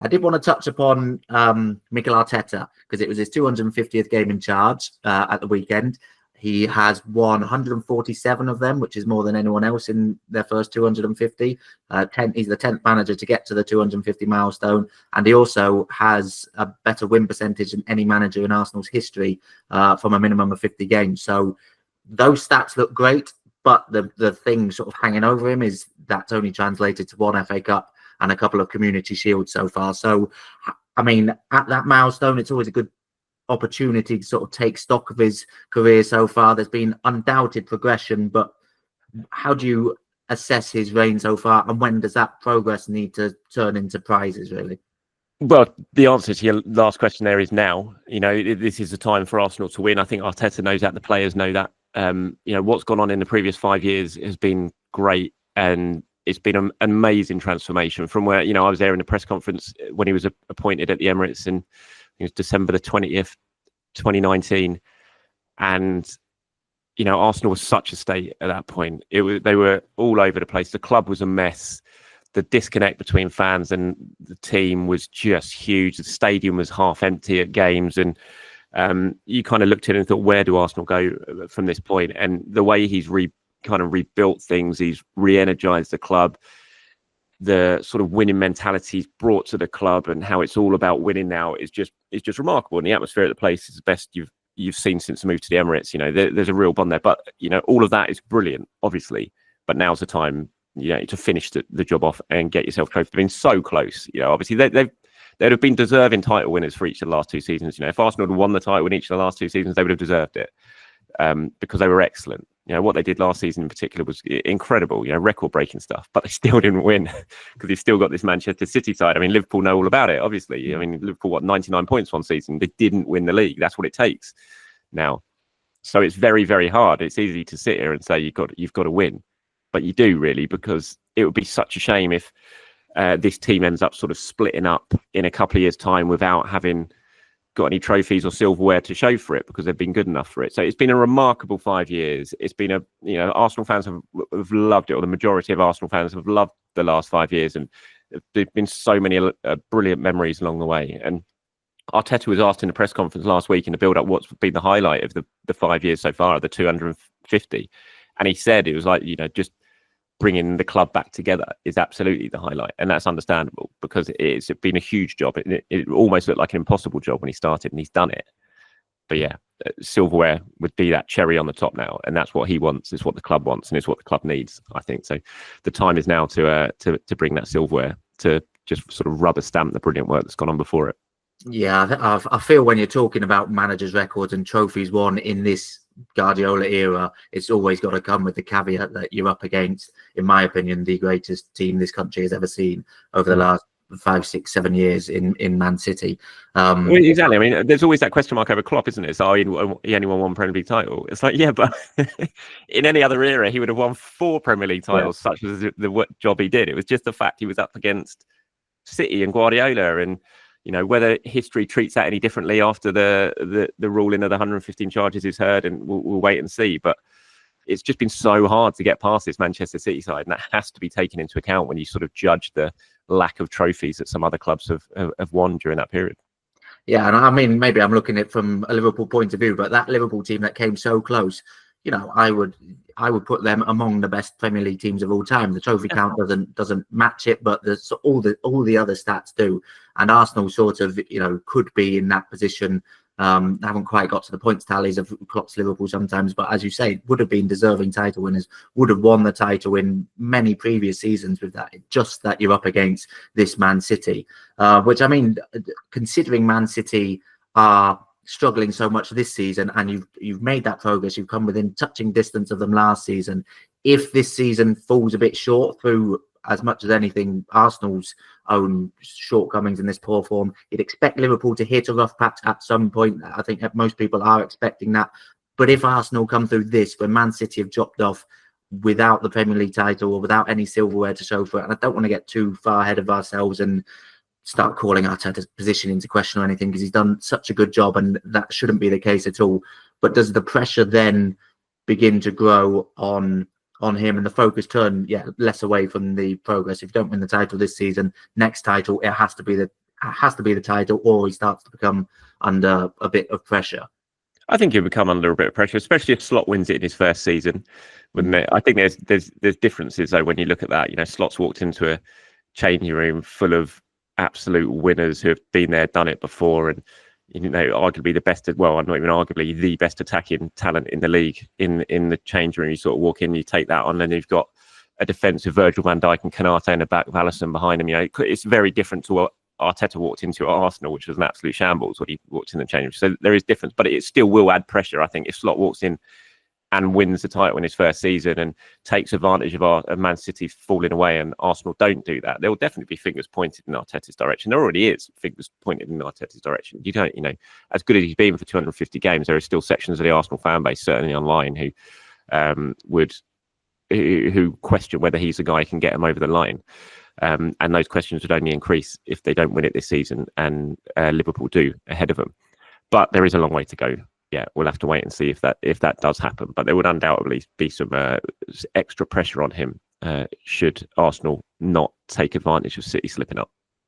I did want to touch upon Mikel Arteta, because it was his 250th game in charge at the weekend. He has won 147 of them, which is more than anyone else in their first 250. He's the 10th manager to get to the 250 milestone. And he also has a better win percentage than any manager in Arsenal's history from a minimum of 50 games. So those stats look great, but the thing sort of hanging over him is that's only translated to one FA Cup and a couple of Community Shields so far. So, I mean, at that milestone, it's always a good opportunity to sort of take stock of his career so far. There's been undoubted progression, but how do you assess his reign so far, and when does that progress need to turn into prizes, really? Well, the answer to your last question there is now. You know, this is the time for Arsenal to win. I think Arteta knows that, the players know that. You know, what's gone on in the previous 5 years has been great, and it's been an amazing transformation from where, you know, I was there in the press conference when he was appointed at the Emirates, and it was December the 20th, 2019. And, you know, Arsenal was such a state at that point. They were all over the place. The club was a mess. The disconnect between fans and the team was just huge. The stadium was half empty at games. And you kind of looked at it and thought, where do Arsenal go from this point? And the way he's kind of rebuilt things, he's re-energized the club, the sort of winning mentality he's brought to the club, and how it's all about winning now is just remarkable. And the atmosphere at the place is the best you've seen since the move to the Emirates. You know, there's a real bond there. But, you know, all of that is brilliant, obviously. But now's the time, you know, to finish the job off and get yourself close. They've been so close. You know, obviously they'd have been deserving title winners for each of the last two seasons. You know, if Arsenal had won the title in each of the last two seasons, they would have deserved it because they were excellent. You know, what they did last season in particular was incredible, you know, record-breaking stuff, but they still didn't win because they've still got this Manchester City side. I mean, Liverpool know all about it, obviously. I mean, Liverpool, 99 points one season. They didn't win the league. That's what it takes now. So it's very, very hard. It's easy to sit here and say you've got to win, but you do really, because it would be such a shame if this team ends up sort of splitting up in a couple of years' time without having got any trophies or silverware to show for it, because they've been good enough for it. So it's been a remarkable 5 years. It's been Arsenal fans have loved it, or the majority of Arsenal fans have loved the last 5 years, and there've been so many brilliant memories along the way. And Arteta was asked in the press conference last week in the build-up what's been the highlight of the 5 years so far, the 250, and he said it was like, you know, just bringing the club back together is absolutely the highlight. And that's understandable, because it's been a huge job. It almost looked like an impossible job when he started, and he's done it. But yeah, silverware would be that cherry on the top now. And that's what he wants, is what the club wants, and it's what the club needs, I think. So the time is now to bring that silverware, to just sort of rubber stamp the brilliant work that's gone on before it. Yeah, I feel when you're talking about managers' records and trophies won in this Guardiola era, it's always got to come with the caveat that you're up against, in my opinion, the greatest team this country has ever seen over the last 5, 6, 7 years in Man City. Well, exactly. I mean, there's always that question mark over Klopp, isn't it? So he only won one Premier League title. It's like, yeah, but in any other era, he would have won 4 Premier League titles, such as the job he did. It was just the fact he was up against City and Guardiola, and you know, whether history treats that any differently after the ruling of the 115 charges is heard, and we'll wait and see. But it's just been so hard to get past this Manchester City side, and that has to be taken into account when you sort of judge the lack of trophies that some other clubs have won during that period. Yeah, and I mean, maybe I'm looking at it from a Liverpool point of view, but that Liverpool team that came so close, you know, I would put them among the best Premier League teams of all time. The trophy count doesn't match it, but there's all the other stats do. And Arsenal sort of, you know, could be in that position. Haven't quite got to the points tallies of Klopp's Liverpool sometimes, but as you say, would have been deserving title winners, would have won the title in many previous seasons with that. Just that you're up against this Man City, which, I mean, considering Man City are struggling so much this season, and you've made that progress, you've come within touching distance of them last season. If this season falls a bit short through, as much as anything, Arsenal's own shortcomings in this poor form, you'd expect Liverpool to hit a rough patch at some point. I think that most people are expecting that. But if Arsenal come through this, when Man City have dropped off without the Premier League title or without any silverware to show for it, and I don't want to get too far ahead of ourselves and start calling Arteta's position into question or anything, because he's done such a good job, and that shouldn't be the case at all. But does the pressure then begin to grow on him, and the focus turn less away from the progress? If you don't win the title this season, next title, it has to be the has to be the title, or he starts to become under a bit of pressure? I think he'll become under a bit of pressure, especially if Slot wins it in his first season, wouldn't it? I think there's differences though when you look at that. You know, Slot's walked into a changing room full of absolute winners who have been there, done it before, and arguably the best, well, not even arguably, the best attacking talent in the league. In the change room, you sort of walk in, you take that on, and you've got a defence with Virgil van Dijk and Kanate in the back, Alisson behind him. You know, it's very different to what Arteta walked into at Arsenal, which was an absolute shambles when he walked in the change room. So there is difference, but it still will add pressure. I think if Slot walks in and wins the title in his first season and takes advantage of Man City falling away and Arsenal don't do that, there will definitely be fingers pointed in Arteta's direction. There already is fingers pointed in Arteta's direction. You don't, as good as he's been for 250 games, there are still sections of the Arsenal fan base, certainly online, who question whether he's the guy who can get him over the line. And those questions would only increase if they don't win it this season and Liverpool do ahead of them. But there is a long way to go. Yeah, we'll have to wait and see if that does happen. But there would undoubtedly be some extra pressure on him should Arsenal not take advantage of City slipping up.